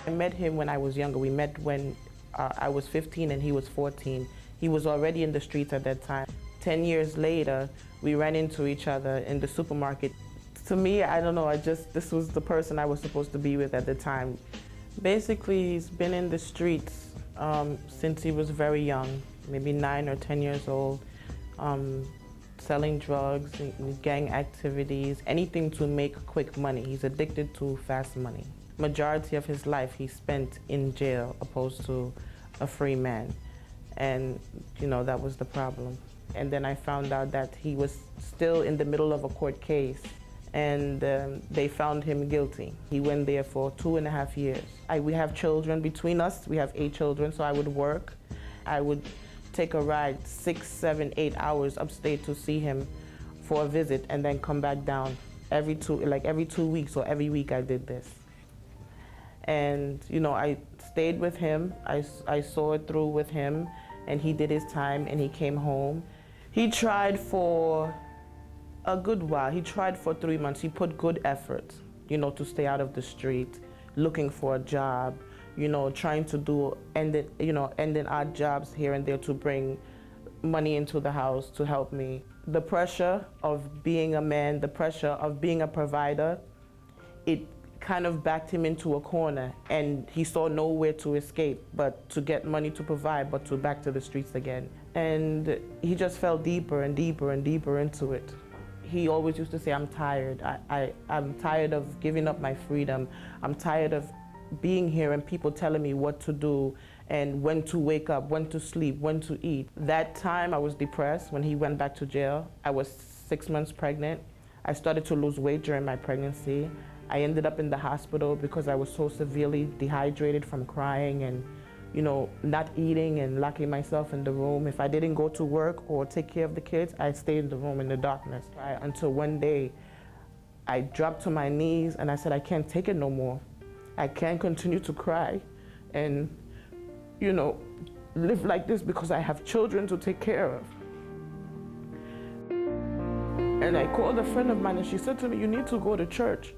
I met him when I was younger. We met when I was 15 and he was 14. He was already in the streets at that time. 10 years later, we ran into each other in the supermarket. To me, I don't know, this was the person I was supposed to be with at the time. Basically, he's been in the streets since he was very young, maybe 9 or 10 years old, selling drugs, gang activities, anything to make quick money. He's addicted to fast money. Majority of his life he spent in jail opposed to a free man. And, you know, that was the problem. And then I found out that he was still in the middle of a court case, and they found him guilty. He went there for 2.5 years. We have children between us. We have 8 children, so I would work. I would take a ride 6, 7, 8 hours upstate to see him for a visit and then come back down every 2 weeks or every week I did this. And, you know, I stayed with him. I saw it through with him, and he did his time and he came home. He tried for a good while. He tried for 3 months. He put good effort, you know, to stay out of the street, looking for a job, you know, trying to do ending odd jobs here and there to bring money into the house to help me. The pressure of being a man, the pressure of being a provider, it kind of backed him into a corner, and he saw nowhere to escape but to get money to provide, but to back to the streets again. And he just fell deeper and deeper and deeper into it. He always used to say, I'm tired. I'm tired of giving up my freedom. I'm tired of being here and people telling me what to do and when to wake up, when to sleep, when to eat. That time I was depressed when he went back to jail. I was 6 months pregnant. I started to lose weight during my pregnancy. I ended up in the hospital because I was so severely dehydrated from crying and, you know, not eating and locking myself in the room. If I didn't go to work or take care of the kids, I stayed in the room in the darkness. Until one day, I dropped to my knees and I said, I can't take it no more. I can't continue to cry and, you know, live like this because I have children to take care of. And I called a friend of mine and she said to me, you need to go to church.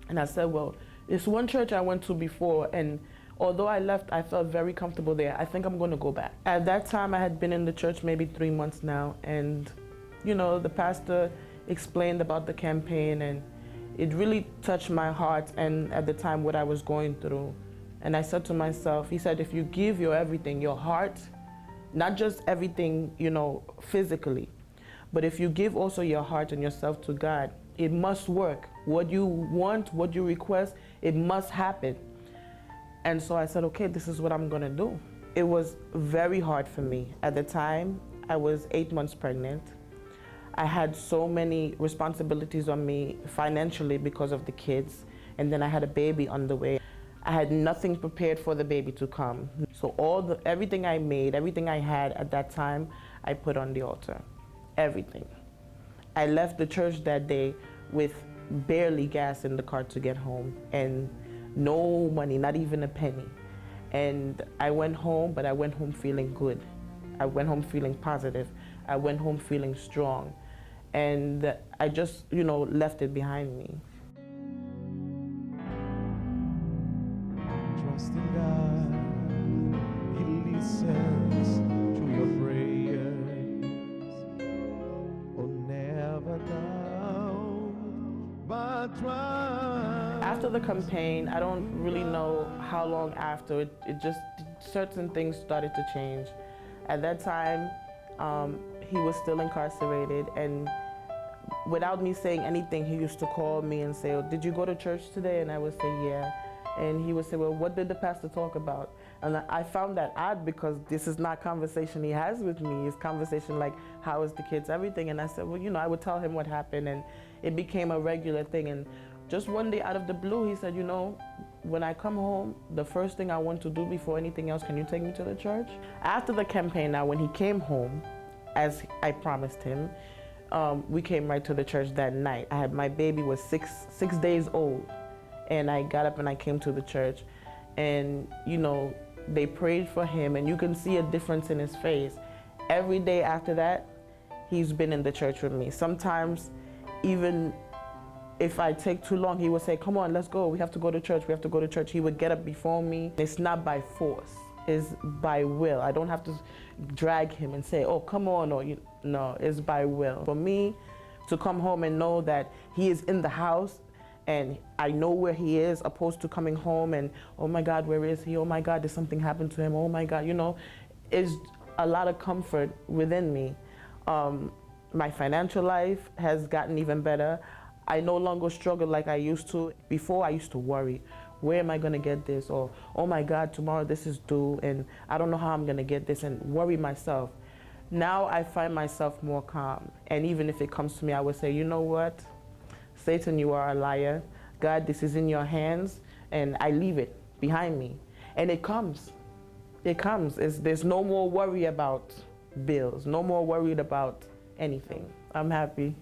And I said, well, it's one church I went to before, and although I left, I felt very comfortable there. I think I'm going to go back. At that time, I had been in the church maybe 3 months now, and, you know, the pastor explained about the campaign, and it really touched my heart and at the time what I was going through. And I said to myself, he said, if you give your everything, your heart, not just everything, you know, physically, but if you give also your heart and yourself to God, it must work. What you want, what you request, it must happen. And so I said, okay, this is what I'm gonna do. It was very hard for me. At the time, I was 8 months pregnant. I had so many responsibilities on me financially because of the kids, and then I had a baby on the way. I had nothing prepared for the baby to come. So everything I made, everything I had at that time, I put on the altar, everything. I left the church that day with barely gas in the car to get home and no money, not even a penny. And I went home, but I went home feeling good. I went home feeling positive. I went home feeling strong. And I just, you know, left it behind me. Trust in God, He listens to your prayers. Oh, never doubt, but trust. After the campaign, I don't really know how long after, it just, certain things started to change. At that time, he was still incarcerated, and without me saying anything, he used to call me and say, oh, did you go to church today? And I would say, yeah. And he would say, well, what did the pastor talk about? And I found that odd because this is not conversation he has with me. It's conversation like, how is the kids, everything. And I said, well, you know, I would tell him what happened, and it became a regular thing. And just one day out of the blue, he said, you know, when I come home, the first thing I want to do before anything else, can you take me to the church? After the campaign now, when he came home, as I promised him, we came right to the church that night. My baby was six days old, and I got up and I came to the church, and you know, they prayed for him, and you can see a difference in his face. Every day after that, he's been in the church with me. Sometimes even If I take too long, he would say, come on, let's go. We have to go to church. We have to go to church. He would get up before me. It's not by force. It's by will. I don't have to drag him and say, oh, come on. Or no, it's by will. For me to come home and know that he is in the house and I know where he is, opposed to coming home and, oh my God, where is he? Oh my God, did something happen to him? Oh my God, is a lot of comfort within me. My financial life has gotten even better. I no longer struggle like I used to. Before, I used to worry, where am I gonna get this? Or, oh my God, tomorrow this is due and I don't know how I'm gonna get this, and worry myself. Now I find myself more calm. And even if it comes to me, I would say, you know what? Satan, you are a liar. God, this is in your hands, and I leave it behind me. And it comes. It comes. There's no more worry about bills, no more worried about anything. I'm happy.